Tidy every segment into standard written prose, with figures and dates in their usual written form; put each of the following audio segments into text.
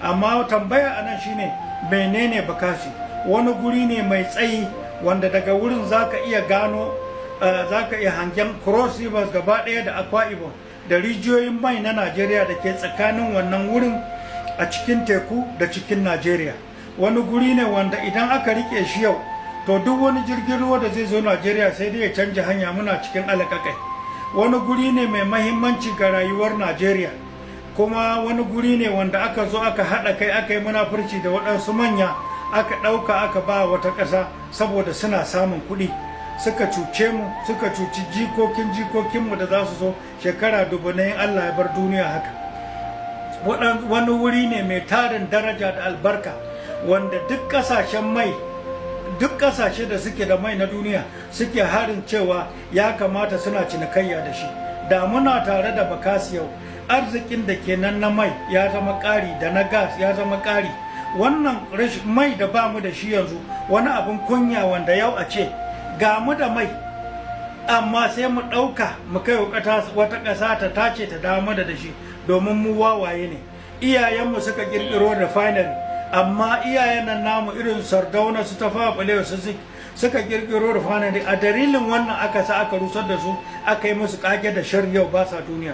amma tambaya anan shine menene bakasi. Wani guri ne mai tsayi wanda daga wurin zaka iya gano zaka iya hangen Cross Rivers gaba ɗaya da Akwa Ibom da rijiyoyin mai na Najeriya da ke tsakanin wannan wurin a cikin teku da cikin Najeriya. Wani guri ne wanda idan aka rike shi yau to duk wani jirgin ruwa da zai zo Najeriya sai dai ya canja hanya, muna cikin alakakai. Wani guri ne mai mahimmanci ga rayuwar Najeriya, kuma wani guri ne wanda aka zo aka haɗa kai aka yi munafurci da waɗansu manya aka ɗauka aka ba wata ƙasa saboda suna samun kuɗi. Suka cuce mu, suka cuci jikokinmu da za su zo shekara dubunayin Allah ya bar duniya haka. Wani wuri ne mai tarin daraja da albarka wanda duk ƙasashen mai, duk ƙasashe da suke da mai na duniya suke harin cewa ya kamata suna cinikayya da shi. Da muna tare da bakasi yau, arzikin da ke nan na mai ya zama ƙari, da na gas ya zama ƙari. Wannan mai da ba mu da shi yanzu wani abin kunya wanda yau a ce ga mu da mai amma sai mu ɗauka mu kai wata ƙasa ta tace ta damu da shi, domin mu wawaye ne. Iyayenmu suka ƙirƙiro refinery, amma iyayen nan namu irin Sardauna su Tafawa Balewa su suka ƙirƙiro refinery, a dalilin wannan aka sa aka rusar da su, aka yi musu ƙage da shar yau ba sa duniya.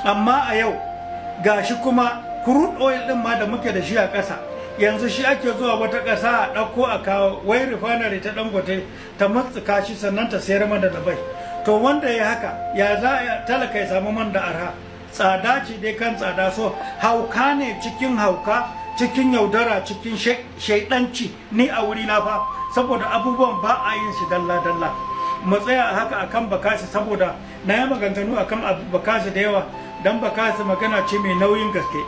Amma a yau gashi kuma crude oil ɗin ma da muke da shi a ƙasa, yanzu shi ake zuwa wata ƙasa a ɗauko a kawo, wai refinery ta Dangote ta matsuka shi sannan ta sayar mana da bai. To wanda ya haka ya za a talaka ya samu man da arha? Tsada ce dai kan tsada. So hauka ne cikin hauka, cikin yaudara, cikin shaidanci ni a wuri na fa, saboda abubuwan ba a yin shi dalla-dalla. Mu tsaya haka akan bakasi, saboda na yi maganganu akan bakasi da yawa, dan bakasi magana ce mai nauyin gaske.